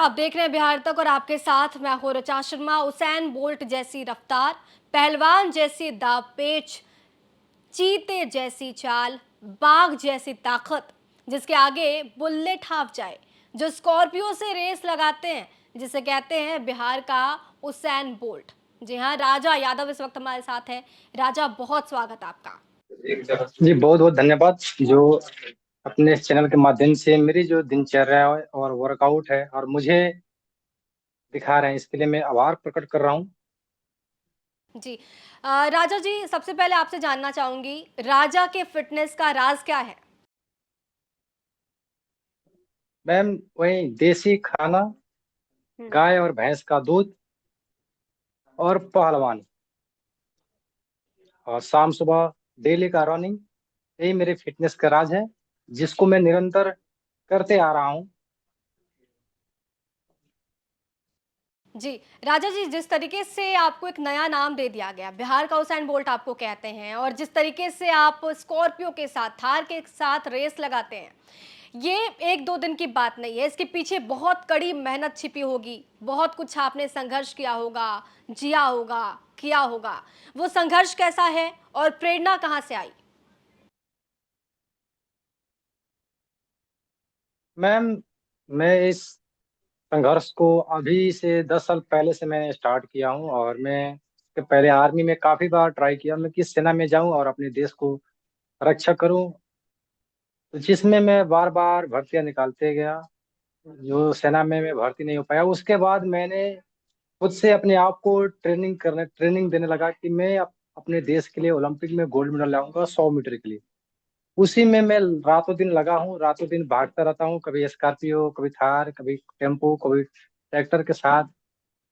आप देख रहे हैं बिहार तक और आपके साथ मैं हूं ऋचा शर्मा। उसैन बोल्ट जैसी रफ्तार, पहलवान जैसी दावपेच, चीते जैसी चाल, बाघ जैसी ताकत, जिसके आगे बुलेट हाफ जाए, जो स्कॉर्पियो से रेस लगाते हैं, जिसे कहते हैं बिहार का उसैन बोल्ट। जी हाँ, राजा यादव इस वक्त हमारे साथ है। राजा, बहुत स्वागत आपका। जी बहुत बहुत धन्यवाद। जो अपने इस चैनल के माध्यम से मेरी जो दिनचर्या है और वर्कआउट है और मुझे दिखा रहे हैं, इसके लिए मैं आभार प्रकट कर रहा हूँ। जी, राजा जी, सबसे पहले आपसे जानना चाहूंगी, राजा के फिटनेस का राज क्या है? मैम, वही देसी खाना, हम्म। गाय और भैंस का दूध और पहलवान, और शाम सुबह डेली का रनिंग, यही मेरे फिटनेस का राज है, जिसको मैं निरंतर करते आ रहा हूँ। जी, राजा जी, जिस तरीके से आपको एक नया नाम दे दिया गया, बिहार का उसेन बोल्ट आपको कहते हैं, और जिस तरीके से आप स्कॉर्पियो के साथ, थार के साथ रेस लगाते हैं, ये एक दो दिन की बात नहीं है। इसके पीछे बहुत कड़ी मेहनत छिपी होगी, बहुत कुछ आपने संघर्ष किया होगा, जिया होगा, किया होगा। वो संघर्ष कैसा है और प्रेरणा कहाँ से आई? मैम, मैं इस संघर्ष को अभी से 10 साल पहले से मैंने स्टार्ट किया हूँ, और मैं इसके पहले आर्मी में काफी बार ट्राई किया मैं किस सेना में जाऊं और अपने देश को रक्षा करूं। तो जिसमें मैं बार बार भर्तियां निकालते गया, जो सेना में मैं भर्ती नहीं हो पाया, उसके बाद मैंने खुद से अपने आप को ट्रेनिंग देने लगा कि मैं अपने देश के लिए ओलंपिक में गोल्ड मेडल लाऊंगा 100 मीटर के लिए। उसी में मैं रातों दिन लगा हूँ, रातों दिन भागता रहता हूँ, कभी स्कॉर्पियो, कभी थार, कभी टेम्पो, कभी ट्रैक्टर के साथ।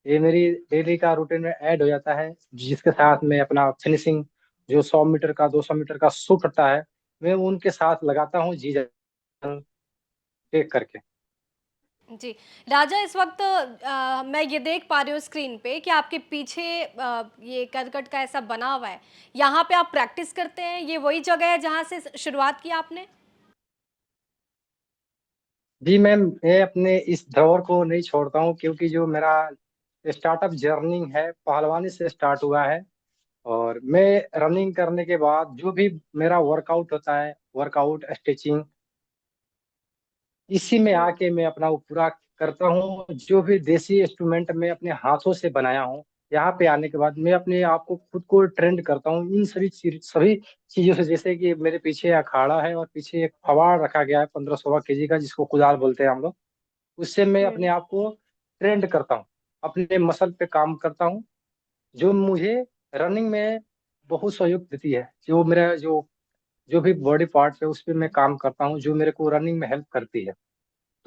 ये मेरी डेली का रूटीन में ऐड हो जाता है, जिसके साथ मैं अपना फिनिशिंग, जो 100 मीटर का 200 मीटर का शूट होता है, मैं उनके साथ लगाता हूँ जी जान टेक करके। जी, राजा, इस वक्त मैं ये देख पा रही हूँ स्क्रीन पे कि आपके पीछे ये करकट का ऐसा बना हुआ है। यहाँ पे आप प्रैक्टिस करते हैं, ये वही जगह है जहाँ से शुरुआत की आपने? जी मैम, मैं अपने इस दौर को नहीं छोड़ता हूँ, क्योंकि जो मेरा स्टार्टअप जर्नी है पहलवानी से स्टार्ट हुआ है। और मैं रनिंग करने के बाद जो भी मेरा वर्कआउट होता है, वर्कआउट स्ट्रेचिंग, इसी में हुँ। आके मैं अपना वो पूरा करता हूँ। जो भी देसी इंस्ट्रूमेंट मैं अपने हाथों से बनाया हूँ, यहाँ पे आने के बाद मैं अपने आप को खुद को ट्रेंड करता हूँ इन सभी चीजों से। जैसे कि मेरे पीछे अखाड़ा है और पीछे एक फवाड़ रखा गया है 15-16 केजी का, जिसको कुदाल बोलते हैं हम लोग। उससे मैं अपने हुँ। आप को ट्रेंड करता हूँ, अपने मसल पे काम करता हूँ, जो मुझे रनिंग में बहुत सहयोग देती है। जो मेरा जो जो भी बॉडी पार्ट है उस पर मैं काम करता हूँ, जो मेरे को रनिंग में हेल्प करती है।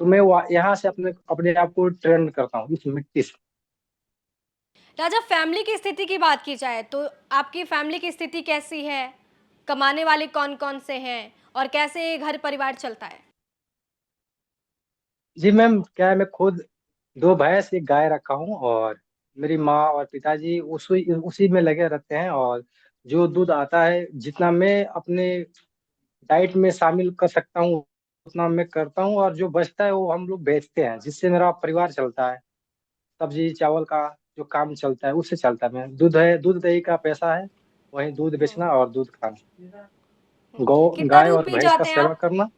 तो मैं यहाँ से अपने अपने आप को ट्रेंड करता हूँ इस मिट्टी से। राजा, फैमिली की स्थिति की बात की जाए तो आपकी फैमिली की स्थिति कैसी है? कमाने वाले कौन-कौन से हैं और कैसे घर परिवार चलता है? जी मैम, क्या है, मैं खुद दो भैंस एक गाय रखा हूँ, और मेरी माँ और पिताजी उसी उसी में लगे रहते हैं। और जो दूध आता है, जितना मैं अपने डाइट में शामिल कर सकता हूँ उतना मैं करता हूँ, और जो बचता है वो हम लोग बेचते हैं, जिससे मेरा परिवार चलता है। सब्जी चावल का जो काम चलता है उससे चलता है। मैं दूध है, दूध दही का पैसा है, वही दूध हुँ, बेचना और दूध खाना, हुँ। गौ कितना गाय दूध और पी भैंस का जाते हैं सेवा आप? करना।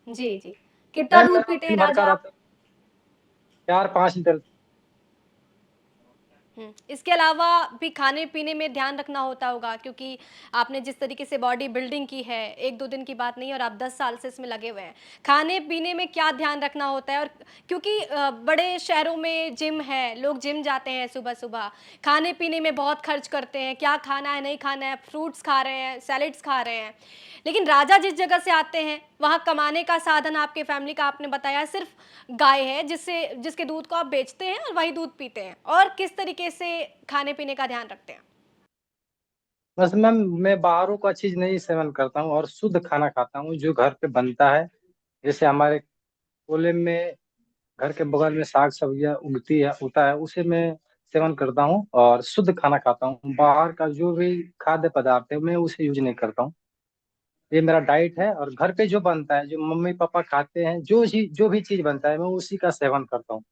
जी, जी। कितना मैं दूध मेरा पीते हैं दिन भर का राजा आप? रहता है, 4-5 लीटर। इसके अलावा भी खाने-पीने में ध्यान रखना होता होगा, क्योंकि आपने जिस तरीके से बॉडी बिल्डिंग की है, 1-2 दिन की बात नहीं है और आप 10 साल से इसमें लगे हुए हैं। खाने-पीने में क्या ध्यान रखना होता है? और क्योंकि बड़े शहरों में जिम है, लोग जिम जाते हैं सुबह-सुबह, खाने-पीने में बहुत खर्च करते हैं, क्या खाना है, नहीं खाना है, फ्रूट्स खा रहे हैं, सैलेड्स खा रहे हैं। लेकिन राजा जिस जगह से आते हैं, वहाँ कमाने का साधन आपके फैमिली का आपने बताया सिर्फ़ गाय है, जिसके दूध को आप बेचते हैं और वही दूध पीते हैं। और किस तरीके से खाने-पीने का ध्यान रखते हैं? बस मैम, मैं बाहरों का चीज नहीं सेवन करता हूँ और शुद्ध खाना खाता हूँ जो घर पे बनता है। जैसे हमारे कोले में, घर के बगल में साग सब्जियां उगती है उगता है, उसे मैं सेवन करता हूँ और शुद्ध खाना खाता हूँ। बाहर का जो भी खाद्य पदार्थ है मैं उसे यूज नहीं करता हूँ। ये मेरा डाइट है, और घर पे जो बनता है, जो मम्मी पापा खाते हैं, जो भी चीज बनता है मैं उसी का सेवन करता हूँ।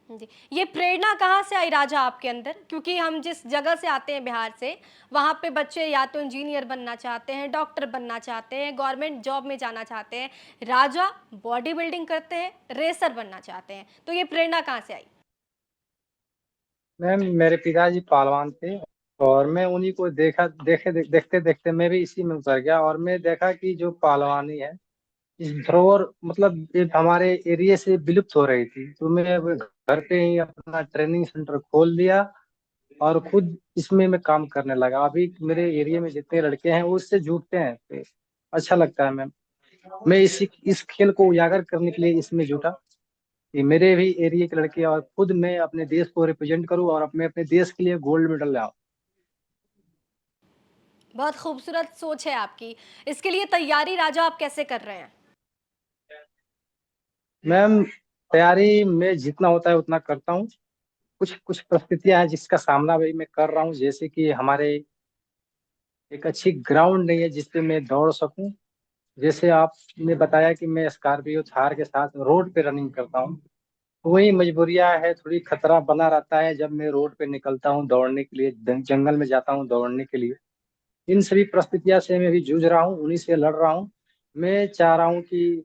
जी, ये प्रेरणा कहाँ से आई राजा आपके अंदर? क्योंकि हम जिस जगह से आते हैं बिहार से, वहाँ पे बच्चे या तो इंजीनियर बनना चाहते हैं, डॉक्टर बनना चाहते हैं, गवर्नमेंट जॉब में जाना चाहते हैं। राजा बॉडी बिल्डिंग करते हैं, रेसर बनना चाहते हैं। तो ये प्रेरणा कहाँ से आई? मैम मेरे पिताजी पहलवान थे और मैं उन्हीं को देखते देखते मैं भी इसी में उतर गया, और मैं देखा कि जो पहलवानी है इस धरोहर मतलब एक हमारे एरिया से विलुप्त हो रही थी, तो मैं अब घर पे ही अपना ट्रेनिंग सेंटर खोल दिया और खुद इसमें मैं काम करने लगा। अभी मेरे एरिया में जितने लड़के हैं वो इससे जुड़ते हैं, तो अच्छा लगता है मैम। मैं इस खेल को उजागर करने के लिए इसमें जुटा कि मेरे भी एरिया के लड़के और खुद मैं अपने देश को रिप्रेजेंट करूं और अपने देश के लिए गोल्ड मेडल लाऊं। बहुत खूबसूरत सोच है आपकी। इसके लिए तैयारी राजा आप कैसे कर रहे हैं? मैम तैयारी में जितना होता है उतना करता हूँ। कुछ कुछ परिस्थितियां हैं जिसका सामना भी मैं कर रहा हूँ, जैसे कि हमारे एक अच्छी ग्राउंड नहीं है जिसपे मैं दौड़ सकूं। जैसे आपने बताया कि मैं स्कॉर्पियो थार के साथ रोड पे रनिंग करता हूँ, वही मजबूरियां है, थोड़ी खतरा बना रहता है जब मैं रोड पे निकलता हूँ दौड़ने के लिए, जंगल में जाता हूँ दौड़ने के लिए। इन सभी परिस्थितियों से मैं भी जूझ रहा हूँ, उन्हीं से लड़ रहा हूँ। मैं चाह रहा हूँ कि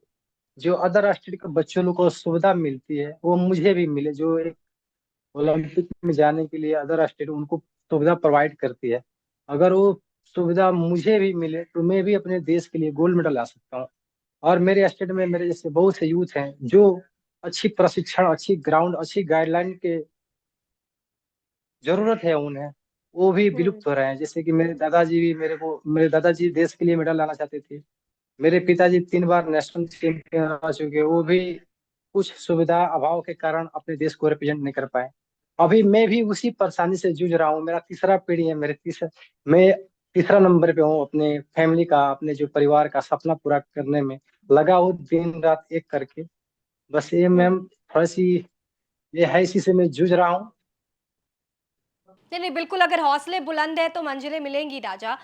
जो अदर स्टेट के बच्चों लोग को सुविधा मिलती है वो मुझे भी मिले, जो एक ओलंपिक में जाने के लिए अदर स्टेट उनको सुविधा प्रोवाइड करती है। अगर वो सुविधा मुझे भी मिले तो मैं भी अपने देश के लिए गोल्ड मेडल ला सकता हूँ। और मेरे स्टेट में मेरे जैसे बहुत से यूथ हैं जो अच्छी प्रशिक्षण, अच्छी ग्राउंड, अच्छी गाइडलाइन के जरूरत है उन्हें, वो भी हुँ। विलुप्त हो रहे हैं। जैसे कि मेरे दादाजी देश के लिए मेडल लाना चाहते थे। मेरे पिताजी 3 बार नेशनल चैंपियन रह चुके, वो भी कुछ सुविधा अभाव के कारण अपने देश को रिप्रेजेंट नहीं कर पाए। अभी मैं भी उसी परेशानी से जूझ रहा हूँ। मेरा तीसरा पीढ़ी है, मैं तीसरा नंबर पे हूँ अपने फैमिली का, अपने जो परिवार का सपना पूरा करने में लगा हूँ दिन रात एक करके। बस ये हुँ। मैम थोड़ी सी ये है, इसी से मैं जूझ रहा हूँ। नहीं, नहीं, बिल्कुल अगर हौसले बुलंद है तो मंजिलें मिलेंगी राजा।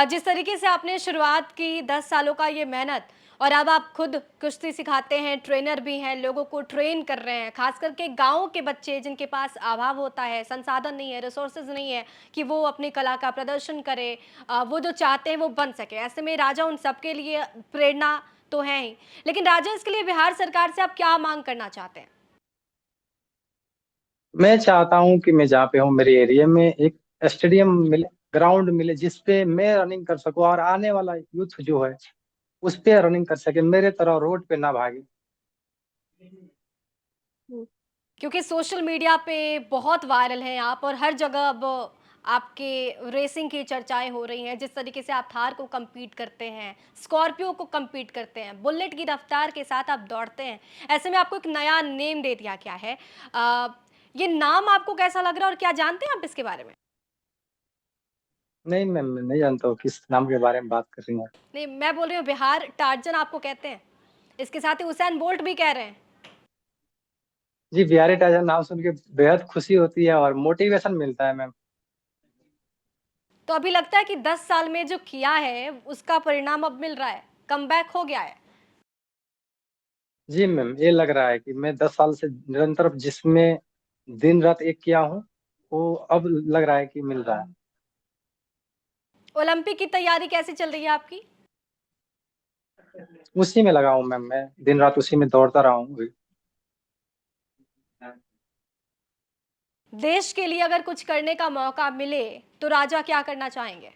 जिस तरीके से आपने शुरुआत की 10 सालों का ये मेहनत और अब आप खुद कुश्ती सिखाते हैं, ट्रेनर भी हैं, लोगों को ट्रेन कर रहे हैं, खास करके गाँव के बच्चे जिनके पास अभाव होता है, संसाधन नहीं है, रिसोर्सेज़ नहीं है कि वो अपनी कला का प्रदर्शन करें, वो जो चाहते हैं वो बन सके। ऐसे में राजा उन सबके लिए प्रेरणा तो है ही। लेकिन राजा इसके लिए बिहार सरकार से आप क्या माँग करना चाहते हैं? मैं चाहता हूँ कि मैं जहाँ पे हूँ मेरे एरिया में एक स्टेडियम मिले, ग्राउंड मिले जिसपे मैं रनिंग कर सकूँ और आने वाला यूथ जो है उस पे रनिंग कर सके, मेरे तरह रोड पे ना भागे। क्योंकि सोशल मीडिया पे बहुत वायरल हैं आप और हर जगह अब आपके रेसिंग की चर्चाएं हो रही हैं। जिस तरीके से आप थार को compete करते हैं, स्कॉर्पियो को compete करते हैं, बुलेट की रफ्तार के साथ आप दौड़ते हैं, ऐसे में आपको एक नया नेम दे दिया गया है। ये नाम आपको कैसा लग रहा है और क्या जानते हैं आप इसके बारे में? नहीं मैम, मैं नहीं जानता हूँ किस नाम के बारे में बात कर रही हैं। नहीं, मैं बोल रही हूँ बिहार टार्जन आपको कहते हैं, इसके साथ ही उसेन बोल्ट भी कह रहे हैं। जी, बिहारी टाइजन नाम सुन के बेहद खुशी होती है और मोटिवेशन मिलता है मैम। तो अभी लगता है कि 10 साल में जो किया है उसका परिणाम अब मिल रहा है, कमबैक हो गया है। जी मैम, ये लग रहा है कि मैं 10 साल से निरंतर जिसमें दिन रात एक किया हूँ वो अब लग रहा है कि मिल रहा है। ओलंपिक की तैयारी कैसी चल रही है आपकी? उसी में लगा हूँ मैम, मैं दिन रात उसी में दौड़ता रहा हूँ अभी। देश के लिए अगर कुछ करने का मौका मिले तो राजा क्या करना चाहेंगे?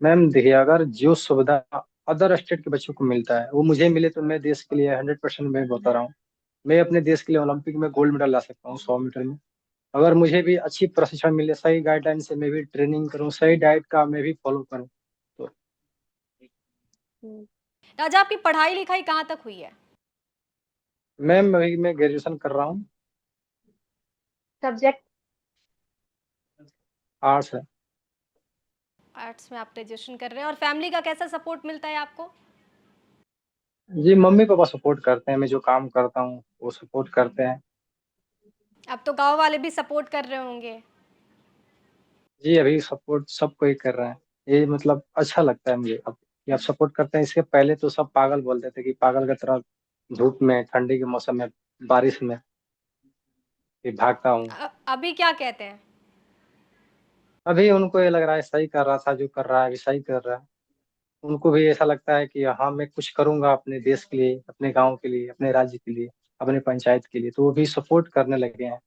मैम देखिए, अगर जो सुविधा अदर स्टेट के बच्चों को मिलता है वो मुझे मिले तो मैं देश के लिए 100% मैं बता रहा हूँ। मैं अपने देश के लिए ओलंपिक में गोल्ड मेडल ला सकता हूँ 100 मीटर में। अगर मुझे भी अच्छी प्रशिक्षण मिले, सही गाइडलाइन से मैं भी ट्रेनिंग करूँ, सही डाइट का मैं भी फॉलो करूँ तो। राजा आपकी पढ़ाई लिखाई कहाँ तक हुई है? मैम अभी मैं ग्रेजुएशन कर रहा हूँ। सब्जेक्ट आर्ट्स है। आर्ट्स में आप ग्रेजुएशन कर रहे हैं और फैमिली का कैसा सपोर्ट मिलता है आपको? जी, मम्मी पापा सपोर्ट करते हैं, मैं जो काम करता हूँ वो सपोर्ट करते हैं। अब तो गांव वाले भी सपोर्ट कर रहे होंगे। जी, अभी सपोर्ट सब कोई कर रहा है। ये मतलब अच्छा लगता है मुझे अब कि आप सपोर्ट करते हैं। इसके पहले तो सब पागल बोलते थे कि पागल की तरह धूप में, ठंडी के मौसम में, बारिश में कि भागता हूँ। अभी क्या कहते हैं? अभी उनको ये लग रहा है सही कर रहा था, जो कर रहा है अभी सही कर रहा है। उनको भी ऐसा लगता है कि हाँ मैं कुछ करूंगा अपने देश के लिए, अपने गांव के लिए, अपने राज्य के लिए, अपने पंचायत के लिए, तो वो भी सपोर्ट करने लगे हैं।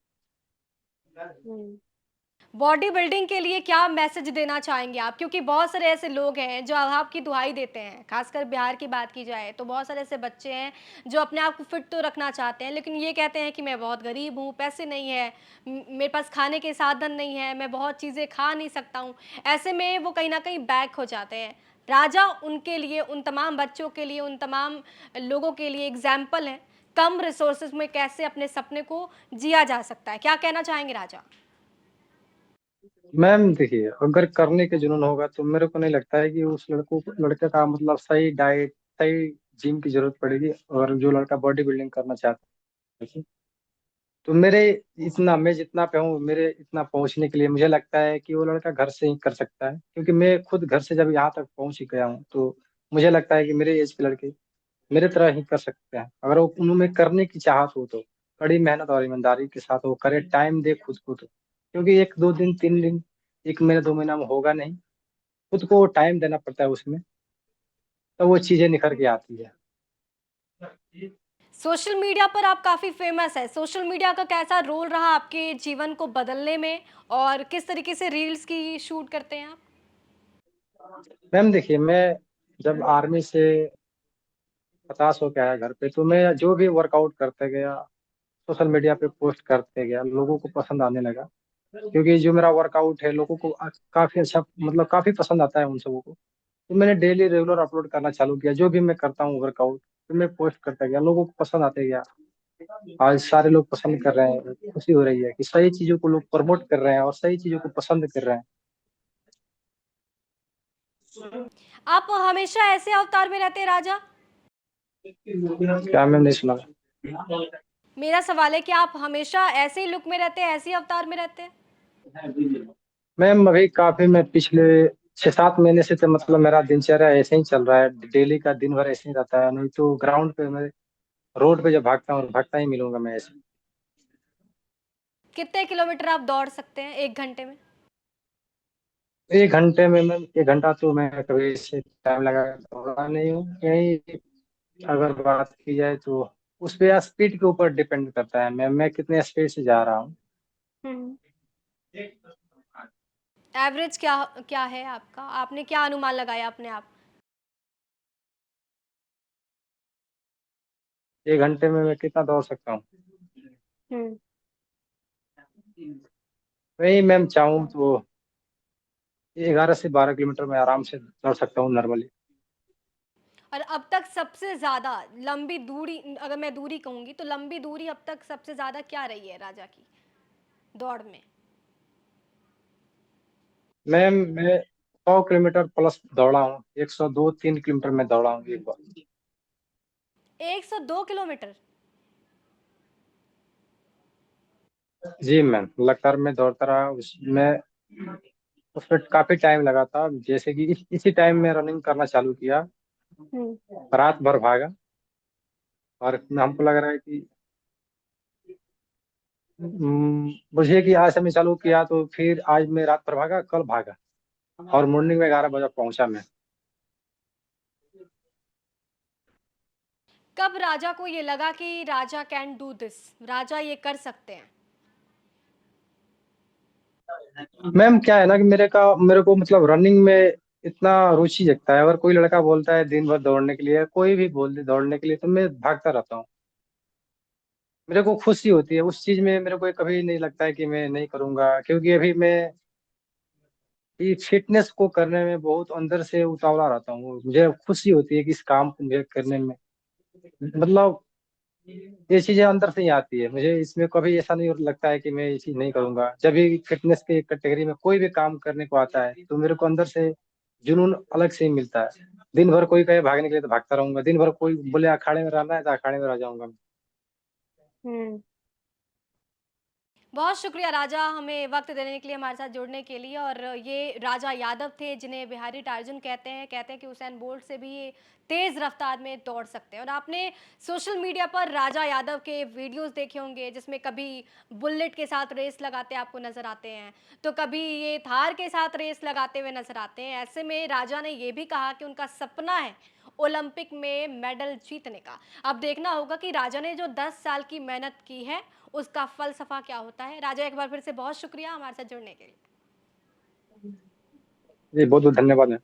बॉडी बिल्डिंग के लिए क्या मैसेज देना चाहेंगे आप? क्योंकि बहुत सारे ऐसे लोग हैं जो आपकी दुहाई देते हैं, खासकर बिहार की बात की जाए तो बहुत सारे ऐसे बच्चे हैं जो अपने आप को फिट तो रखना चाहते हैं, लेकिन ये कहते हैं कि मैं बहुत गरीब हूँ, पैसे नहीं है, मेरे पास खाने के साधन नहीं है, मैं बहुत चीज़ें खा नहीं सकता हूँ। ऐसे में वो कहीं ना कहीं बैक हो जाते हैं। राजा उनके लिए, उन तमाम बच्चों के लिए, उन तमाम लोगों के लिए एग्जाम्पल है, कम रिसोर्सेज में कैसे अपने सपने को जिया जा सकता है। क्या कहना चाहेंगे राजा? मैम देखिए, अगर करने के जुनून होगा तो मेरे को नहीं लगता है कि उस लड़के का मतलब सही डाइट, सही जिम की जरूरत पड़ेगी। और जो लड़का बॉडी बिल्डिंग करना चाहता है, तो मेरे इतना, मैं जितना पे हूँ, मेरे इतना पहुंचने के लिए मुझे लगता है कि वो लड़का घर से ही कर सकता है, क्योंकि मैं खुद घर से जब यहाँ तक पहुंच ही गया हूँ, तो मुझे लगता है कि मेरे एज के लड़के मेरे तरह ही कर सकते हैं, अगर वो उनमें करने की चाहत हो तो। कड़ी मेहनत और ईमानदारी के साथ वो करे, टाइम दे खुद को तो, क्योंकि एक दो दिन, तीन दिन, एक महीने, दो महीना में होगा नहीं। खुद को टाइम देना पड़ता है उसमें, तो वो चीजें निखर के आती है। सोशल मीडिया पर आप काफ़ी फेमस है। सोशल मीडिया का कैसा रोल रहा आपके जीवन को बदलने में, और किस तरीके से रील्स की शूट करते हैं आप? मैम देखिए, मैं जब आर्मी से 50 हो के आया घर पे, तो मैं जो भी वर्कआउट करते गया, सोशल मीडिया पे पोस्ट करते गया, लोगों को पसंद आने लगा। क्योंकि जो मेरा वर्कआउट है लोगों को काफी अच्छा, मतलब काफी पसंद आता है उन सबों को। तो मैंने डेली रेगुलर अपलोड करना चालू किया, जो भी मैं करता हूँ वर्कआउट, तो मैं पोस्ट करता गया, लोगों को पसंद आते गया। आज सारे लोग पसंद कर रहे हैं, खुशी हो रही है कि सही चीजों को लोग प्रमोट कर रहे हैं और सही चीजों को पसंद कर रहे हैं। आप हमेशा ऐसे अवतार में रहते हैं राजा? क्या मैम, नहीं सुना? मेरा सवाल है कि आप हमेशा ऐसे ही लुक में रहते हैं, ऐसे ही अवतार में रहते हैं? मैम अभी काफी, मैं पिछले 6-7 महीने से तो मतलब मेरा दिनचर्या ऐसे ही चल रहा है, डेली का दिन भर ऐसे ही रहता है। नहीं तो ग्राउंड पे मैं, रोड पे जब भागता हूँ, भागता ही मिलूंगा मैं ऐसे। कितने किलोमीटर आप दौड़ सकते हैं 1 घंटे में? 1 घंटे में मैम, 1 घंटा तो मैं कभी से टाइम लगा के दौड़ा नहीं हूँ यही। अगर बात की जाए तो उस पे स्पीड के ऊपर डिपेंड करता है, मैं कितने स्पीड से जा रहा हूँ। हम्म। एवरेज क्या क्या है आपका? आपने क्या अनुमान लगाया अपने आप? 1 घंटे में मैं कितना दौड़ सकता हूँ? हम्म। वही मैम, चाहूँ तो 11 से 12 किलोमीटर में आराम से दौड़ सकता हूँ नॉर्मली। और अब तक सबसे ज्यादा लंबी दूरी, अगर मैं दूरी कहूंगी तो लंबी दूरी अब तक सबसे ज्यादा क्या रही है राजा की दौड़ में? मैम मैं 100 किलोमीटर प्लस दौड़ा हूँ, 102-103 किलोमीटर में दौड़ा हूँ एक बार। 102 किलोमीटर? जी मैम, लगातार मैं दौड़ता रहा उसमें। उसमें काफी टाइम लगा था, जैसे कि इसी टाइम में रनिंग करना चालू किया, हम्म। रात भर भागा। और हमको लग रहा है कि मुझे कि आज से मैं चालू किया, तो फिर आज मैं रात भर भागा, कल भागा, और मॉर्निंग में 11 बजे पहुंचा मैं। कब राजा को ये लगा कि राजा कैन डू दिस, राजा ये कर सकते हैं? मैम क्या है ना कि मेरे को मतलब रनिंग में इतना रुचि जगता है। अगर कोई लड़का बोलता है दिन भर दौड़ने के लिए, कोई भी बोल दे दौड़ने के लिए, तो मैं भागता रहता हूँ। मेरे को खुशी होती है उस चीज में, मेरे को कभी नहीं लगता है कि मैं नहीं करूंगा, क्योंकि अभी मैं ये फिटनेस को करने में बहुत अंदर से उतावला रहता हूँ। मुझे खुशी होती है कि इस काम को मुझे करने में, मतलब ये चीजें अंदर से ही आती है मुझे। इसमें कभी ऐसा नहीं लगता है कि मैं ये चीज नहीं करूंगा। जब भी फिटनेस के कैटेगरी में कोई भी काम करने को आता है, तो मेरे को अंदर से जुनून अलग से ही मिलता है। दिन भर कोई कहे भागने के लिए, तो भागता रहूंगा। दिन भर कोई बोले अखाड़े में रहना है, तो अखाड़े में रह जाऊंगा। हम्म। बहुत शुक्रिया राजा, हमें वक्त देने के लिए, हमारे साथ जुड़ने के लिए। और ये राजा यादव थे जिन्हें बिहारी टार्जन कहते हैं कि उसेन बोल्ट से भी ये तेज रफ्तार में दौड़ सकते हैं। और आपने सोशल मीडिया पर राजा यादव के वीडियोस देखे होंगे जिसमें कभी बुलेट के साथ रेस लगाते आपको नजर आते हैं, तो कभी ये थार के साथ रेस लगाते हुए नजर आते हैं। ऐसे में राजा ने ये भी कहा कि उनका सपना है ओलंपिक में मेडल जीतने का। अब देखना होगा कि राजा ने जो 10 साल की मेहनत की है उसका फलसफा क्या होता है। राजा, एक बार फिर से बहुत शुक्रिया हमारे साथ जुड़ने के लिए। जी बहुत बहुत धन्यवाद।